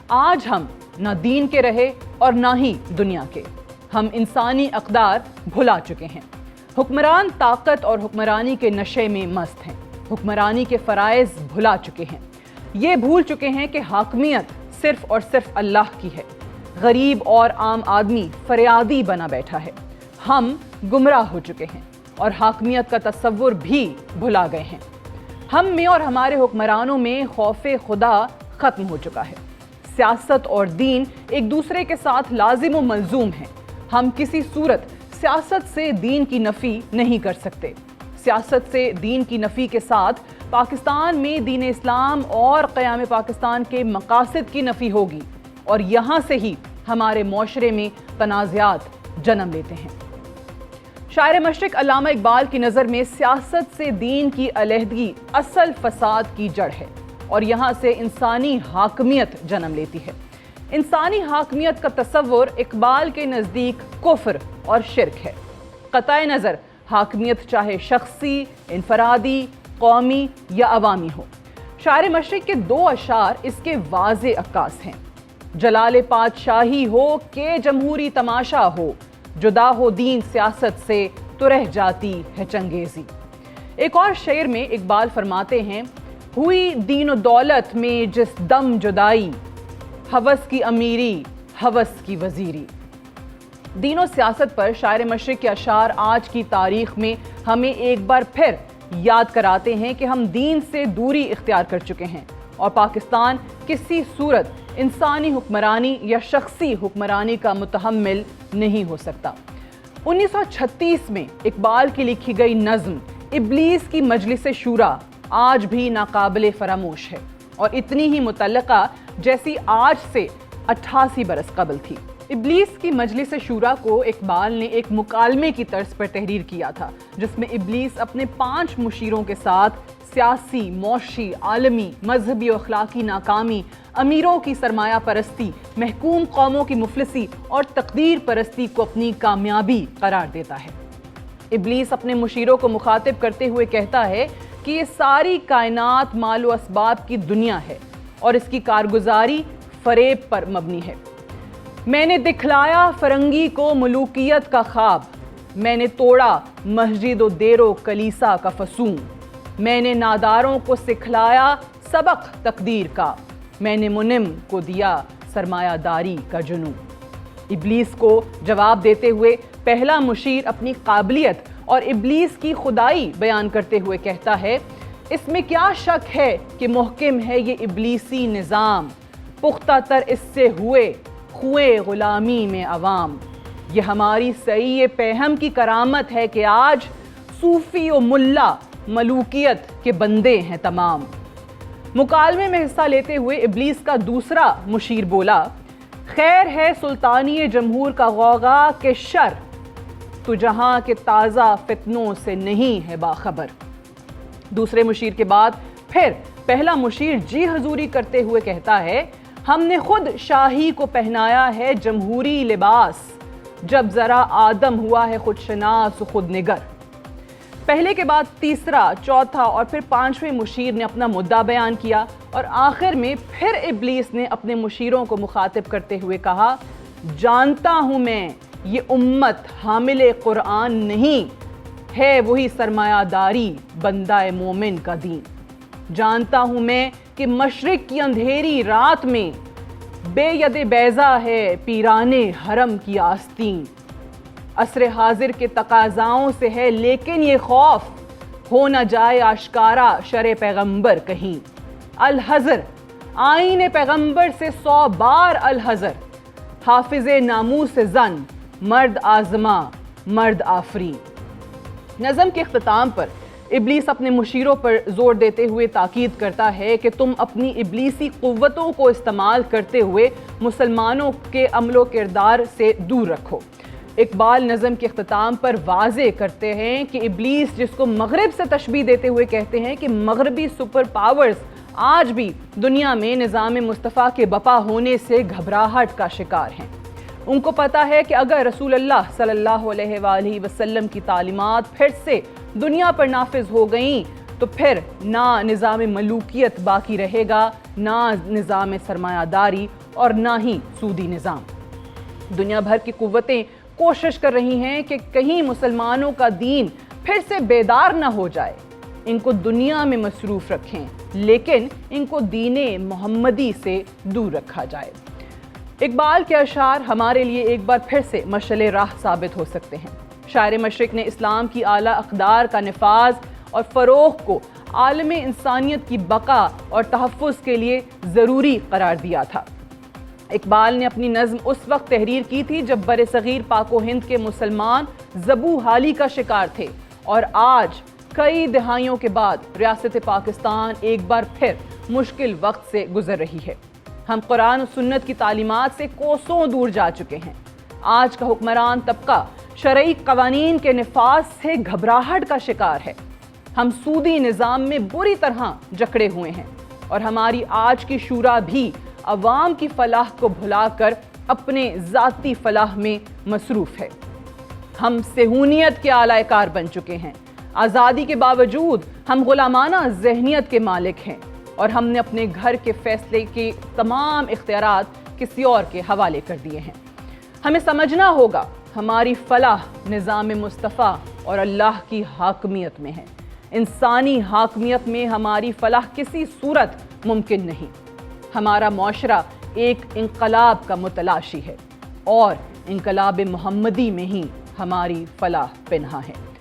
آج ہم نہ دین کے رہے اور نہ ہی دنیا کے، ہم انسانی اقدار بھلا چکے ہیں۔ حکمران طاقت اور حکمرانی کے نشے میں مست ہیں، حکمرانی کے فرائض بھلا چکے ہیں، یہ بھول چکے ہیں کہ حاکمیت صرف اور صرف اللہ کی ہے۔ غریب اور عام آدمی فریادی بنا بیٹھا ہے۔ ہم گمراہ ہو چکے ہیں اور حاکمیت کا تصور بھی بھلا گئے ہیں۔ ہم میں اور ہمارے حکمرانوں میں خوف خدا ختم ہو چکا ہے۔ سیاست اور دین ایک دوسرے کے ساتھ لازم و ملزوم ہیں۔ ہم کسی صورت سیاست سے دین کی نفی نہیں کر سکتے۔ سیاست سے دین کی نفی کے ساتھ پاکستان میں دین اسلام اور قیام پاکستان کے مقاصد کی نفی ہوگی، اور یہاں سے ہی ہمارے معاشرے میں تنازعات جنم لیتے ہیں۔ شاعر مشرق علامہ اقبال کی نظر میں سیاست سے دین کی علیحدگی اصل فساد کی جڑ ہے، اور یہاں سے انسانی حاکمیت جنم لیتی ہے۔ انسانی حاکمیت کا تصور اقبال کے نزدیک کفر اور شرک ہے۔ قطع نظر حاکمیت چاہے شخصی، انفرادی، قومی یا عوامی ہو۔ شاعر مشرق کے 2 اشعار اس کے واضح عکاس ہیں۔ جلال پادشاہی ہو کہ جمہوری تماشا ہو، جدا ہو دین سیاست سے تو رہ جاتی ہے چنگیزی۔ ایک اور شعر میں اقبال فرماتے ہیں، ہوئی دین و دولت میں جس دم جدائی، ہوس کی امیری ہوس کی وزیری۔ دین و سیاست پر شاعر مشرق کے اشعار آج کی تاریخ میں ہمیں ایک بار پھر یاد کراتے ہیں کہ ہم دین سے دوری اختیار کر چکے ہیں، اور پاکستان کسی صورت انسانی حکمرانی یا شخصی حکمرانی کا متحمل نہیں ہو سکتا۔ 1936 میں اقبال کی لکھی گئی نظم ابلیس کی مجلس شورا آج بھی ناقابل فراموش ہے، اور اتنی ہی متعلقہ جیسی آج سے 88 برس قبل تھی۔ ابلیس کی مجلس شورا کو اقبال نے ایک مکالمے کی طرز پر تحریر کیا تھا، جس میں ابلیس اپنے 5 مشیروں کے ساتھ سیاسی، معاشی، عالمی، مذہبی و اخلاقی ناکامی، امیروں کی سرمایہ پرستی، محکوم قوموں کی مفلسی اور تقدیر پرستی کو اپنی کامیابی قرار دیتا ہے۔ ابلیس اپنے مشیروں کو مخاطب کرتے ہوئے کہتا ہے کہ یہ ساری کائنات مال و اسباب کی دنیا ہے، اور اس کی کارگزاری فریب پر مبنی ہے۔ میں نے دکھلایا فرنگی کو ملوکیت کا خواب، میں نے توڑا مسجد و دیر و کلیسا کا فسون، میں نے ناداروں کو سکھلایا سبق تقدیر کا، میں نے منم کو دیا سرمایہ داری کا جنون۔ ابلیس کو جواب دیتے ہوئے پہلا مشیر اپنی قابلیت اور ابلیس کی خدائی بیان کرتے ہوئے کہتا ہے، اس میں کیا شک ہے کہ محکم ہے یہ ابلیسی نظام، پختہ تر اس سے ہوئے خوئے غلامی میں عوام۔ یہ ہماری صحیح پہم کی کرامت ہے کہ آج صوفی و ملا ملوکیت کے بندے ہیں تمام۔ مکالمے میں حصہ لیتے ہوئے ابلیس کا دوسرا مشیر بولا، خیر ہے سلطانی جمہور کا غوغا کہ شر، تو جہاں کے تازہ فتنوں سے نہیں ہے باخبر۔ دوسرے مشیر کے بعد پھر پہلا مشیر جی حضوری کرتے ہوئے کہتا ہے، ہم نے خود شاہی کو پہنایا ہے جمہوری لباس، جب ذرا آدم ہوا ہے خود شناس و خود نگر۔ پہلے کے بعد تیسرا، چوتھا اور پھر 5ویں مشیر نے اپنا مدعا بیان کیا، اور آخر میں پھر ابلیس نے اپنے مشیروں کو مخاطب کرتے ہوئے کہا، جانتا ہوں میں یہ امت حامل قرآن نہیں ہے، وہی سرمایہ داری بندہ مومن کا دین۔ جانتا ہوں میں کہ مشرق کی اندھیری رات میں بے ید بیضا ہے پیران حرم کی آستین۔ عصر حاضر کے تقاضاؤں سے ہے لیکن یہ خوف، ہو نہ جائے آشکارا شرع پیغمبر کہیں۔ الحذر، آئین پیغمبر سے 100 بار الحذر، حافظ ناموس زن، مرد آزما مرد آفرین۔ نظم کے اختتام پر ابلیس اپنے مشیروں پر زور دیتے ہوئے تاکید کرتا ہے کہ تم اپنی ابلیسی قوتوں کو استعمال کرتے ہوئے مسلمانوں کے عمل و کردار سے دور رکھو۔ اقبال نظم کے اختتام پر واضح کرتے ہیں کہ ابلیس، جس کو مغرب سے تشبیہ دیتے ہوئے کہتے ہیں کہ مغربی سپر پاورز آج بھی دنیا میں نظام مصطفیٰ کے بپا ہونے سے گھبراہٹ کا شکار ہیں۔ ان کو پتا ہے کہ اگر رسول اللہ صلی اللہ علیہ وآلہ وسلم کی تعلیمات پھر سے دنیا پر نافذ ہو گئیں تو پھر نہ نظام ملوکیت باقی رہے گا، نہ نظام سرمایہ داری، اور نہ ہی سودی نظام۔ دنیا بھر کی قوتیں کوشش کر رہی ہیں کہ کہیں مسلمانوں کا دین پھر سے بیدار نہ ہو جائے۔ ان کو دنیا میں مصروف رکھیں لیکن ان کو دین محمدی سے دور رکھا جائے۔ اقبال کے اشعار ہمارے لیے ایک بار پھر سے مشعل راہ ثابت ہو سکتے ہیں۔ شاعر مشرق نے اسلام کی اعلیٰ اقدار کا نفاذ اور فروغ کو عالم انسانیت کی بقا اور تحفظ کے لیے ضروری قرار دیا تھا۔ اقبال نے اپنی نظم اس وقت تحریر کی تھی جب برصغیر پاک و ہند کے مسلمان ذبح حالی کا شکار تھے، اور آج کئی دہائیوں کے بعد ریاست پاکستان ایک بار پھر مشکل وقت سے گزر رہی ہے۔ ہم قرآن و سنت کی تعلیمات سے کوسوں دور جا چکے ہیں۔ آج کا حکمران طبقہ شرعی قوانین کے نفاذ سے گھبراہٹ کا شکار ہے۔ ہم سودی نظام میں بری طرح جکڑے ہوئے ہیں، اور ہماری آج کی شورا بھی عوام کی فلاح کو بھلا کر اپنے ذاتی فلاح میں مصروف ہے۔ ہم صہیونیت کے اعلی کار بن چکے ہیں۔ آزادی کے باوجود ہم غلامانہ ذہنیت کے مالک ہیں، اور ہم نے اپنے گھر کے فیصلے کے تمام اختیارات کسی اور کے حوالے کر دیے ہیں۔ ہمیں سمجھنا ہوگا ہماری فلاح نظام مصطفیٰ اور اللہ کی حاکمیت میں ہے۔ انسانی حاکمیت میں ہماری فلاح کسی صورت ممکن نہیں۔ ہمارا معاشرہ ایک انقلاب کا متلاشی ہے، اور انقلاب محمدی میں ہی ہماری فلاح پنہاں ہے۔